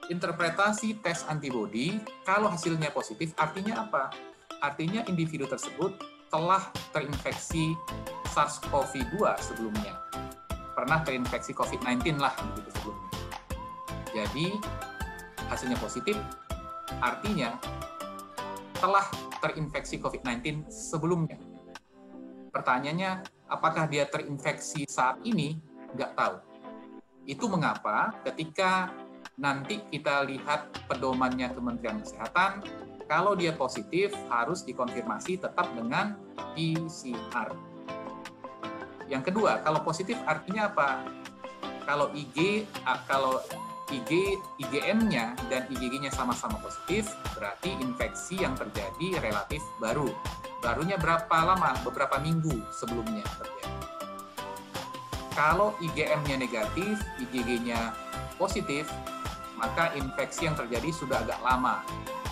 interpretasi tes antibodi, kalau hasilnya positif, artinya apa? Artinya individu tersebut telah terinfeksi SARS-CoV-2 sebelumnya. Pernah terinfeksi COVID-19 lah begitu sebelumnya. Jadi, hasilnya positif, artinya telah terinfeksi COVID-19 sebelumnya. Pertanyaannya, apakah dia terinfeksi saat ini? Nggak tahu. Itu mengapa ketika nanti kita lihat pedomannya Kementerian Kesehatan, kalau dia positif harus dikonfirmasi tetap dengan PCR. Yang kedua, kalau positif artinya apa? Kalau IgM-nya dan IgG-nya sama-sama positif, berarti infeksi yang terjadi relatif baru. Barunya berapa lama? Beberapa minggu sebelumnya terjadi. Kalau IgM-nya negatif, IgG-nya positif, maka infeksi yang terjadi sudah agak lama.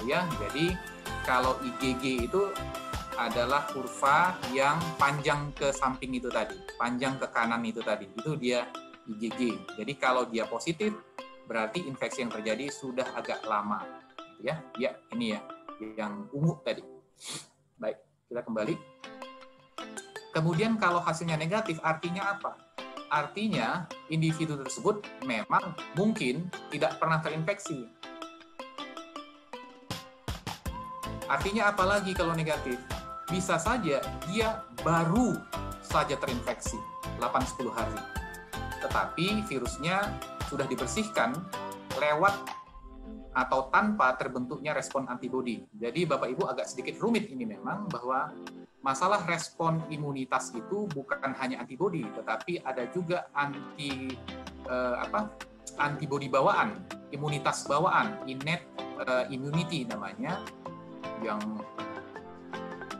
Ya, jadi kalau IgG itu adalah kurva yang panjang ke samping itu tadi, panjang ke kanan itu tadi, itu dia IgG. Jadi kalau dia positif, berarti infeksi yang terjadi sudah agak lama. Ya, ini ya, yang ungu tadi. Baik, kita kembali. Kemudian kalau hasilnya negatif, artinya apa? Artinya individu tersebut memang mungkin tidak pernah terinfeksi. Artinya apa lagi kalau negatif? Bisa saja dia baru saja terinfeksi 8-10 hari. Tetapi virusnya sudah dibersihkan lewat atau tanpa terbentuknya respon antibodi. Jadi Bapak Ibu agak sedikit rumit ini memang, bahwa masalah respon imunitas itu bukan hanya antibodi, tetapi ada juga antibodi bawaan, imunitas bawaan, innate immunity namanya, yang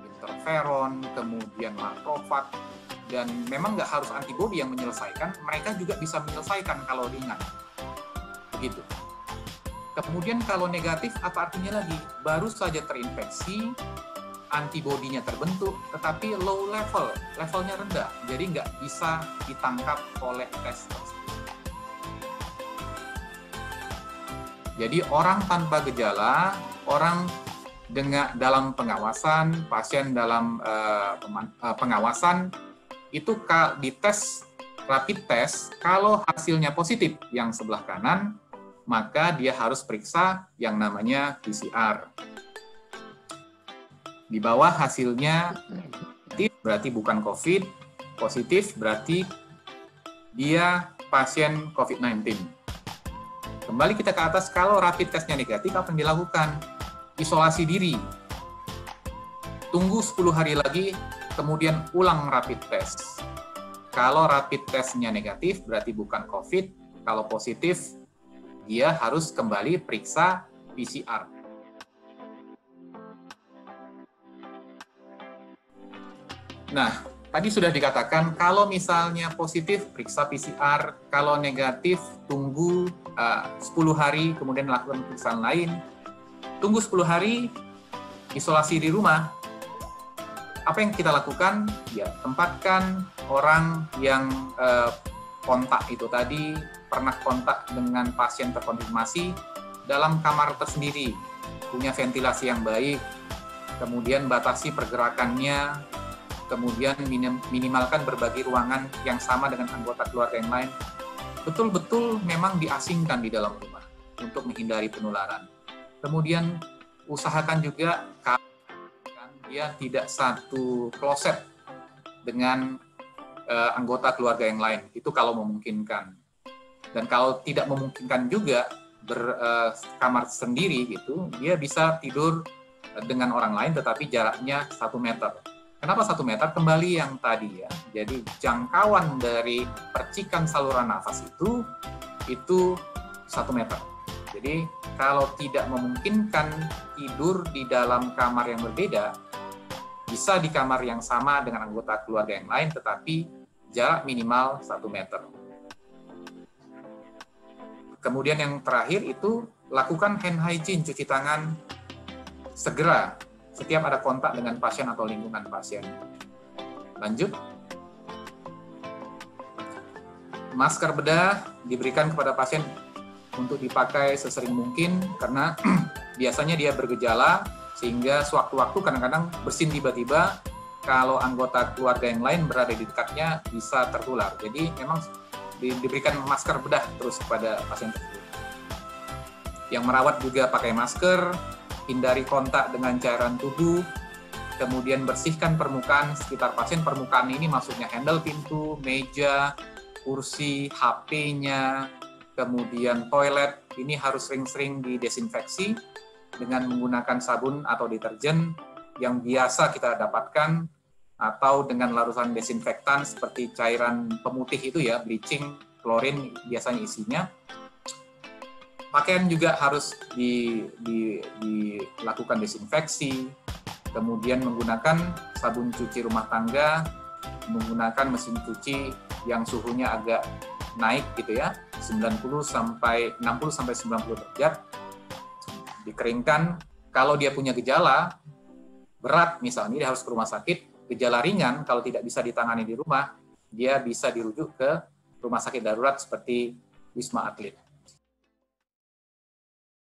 interferon, kemudian makrofag, dan memang nggak harus antibodi yang menyelesaikan, mereka juga bisa menyelesaikan kalau ringan. Begitu. Kemudian kalau negatif, apa artinya lagi? Baru saja terinfeksi, antibodinya terbentuk, tetapi low level, levelnya rendah, jadi nggak bisa ditangkap oleh tes tersebut. Jadi orang tanpa gejala, orang dalam pengawasan, pasien dalam pengawasan, itu di tes rapid test, kalau hasilnya positif yang sebelah kanan, maka dia harus periksa yang namanya PCR. Di bawah hasilnya negatif berarti bukan COVID, positif berarti dia pasien COVID-19. Kembali kita ke atas, kalau rapid testnya negatif, apa yang dilakukan? Isolasi diri. Tunggu 10 hari lagi, kemudian ulang rapid test. Kalau rapid testnya negatif, berarti bukan COVID. Kalau positif, dia harus kembali periksa PCR. Nah, tadi sudah dikatakan kalau misalnya positif, periksa PCR. Kalau negatif, tunggu 10 hari, kemudian lakukan pemeriksaan lain. Tunggu 10 hari, isolasi di rumah. Apa yang kita lakukan? Ya, tempatkan orang yang kontak itu tadi, pernah kontak dengan pasien terkonfirmasi dalam kamar tersendiri, punya ventilasi yang baik, kemudian batasi pergerakannya, kemudian minimalkan berbagi ruangan yang sama dengan anggota keluarga yang lain. Betul-betul memang diasingkan di dalam rumah untuk menghindari penularan. Kemudian usahakan juga dia tidak satu kloset dengan anggota keluarga yang lain. Itu kalau memungkinkan. Dan kalau tidak memungkinkan juga berkamar sendiri gitu, dia bisa tidur dengan orang lain tetapi jaraknya 1 meter. Kenapa 1 meter? Kembali yang tadi ya. Jadi jangkauan dari percikan saluran nafas itu 1 meter. Jadi kalau tidak memungkinkan tidur di dalam kamar yang berbeda, bisa di kamar yang sama dengan anggota keluarga yang lain, tetapi jarak minimal 1 meter. Kemudian yang terakhir itu lakukan hand hygiene, cuci tangan segera setiap ada kontak dengan pasien atau lingkungan pasien. Lanjut. Masker bedah diberikan kepada pasien untuk dipakai sesering mungkin karena biasanya dia bergejala sehingga sewaktu-waktu kadang-kadang bersin tiba-tiba kalau anggota keluarga yang lain berada di dekatnya bisa tertular. Jadi memang diberikan masker bedah terus kepada pasien tersebut. Yang merawat juga pakai masker, hindari kontak dengan cairan tubuh, kemudian bersihkan permukaan sekitar pasien. Permukaan ini maksudnya handle pintu, meja, kursi, HP-nya, kemudian toilet. Ini harus sering-sering didesinfeksi dengan menggunakan sabun atau deterjen yang biasa kita dapatkan, atau dengan larusan desinfektan seperti cairan pemutih itu ya, bleaching, klorin biasanya isinya. Pakaian juga harus dilakukan desinfeksi, kemudian menggunakan sabun cuci rumah tangga, menggunakan mesin cuci yang suhunya agak naik gitu ya, 60 sampai 90 sampai 90 derajat. Dikeringkan. Kalau dia punya gejala berat misalnya dia harus ke rumah sakit, gejala ringan kalau tidak bisa ditangani di rumah, dia bisa dirujuk ke rumah sakit darurat seperti Wisma Atlet.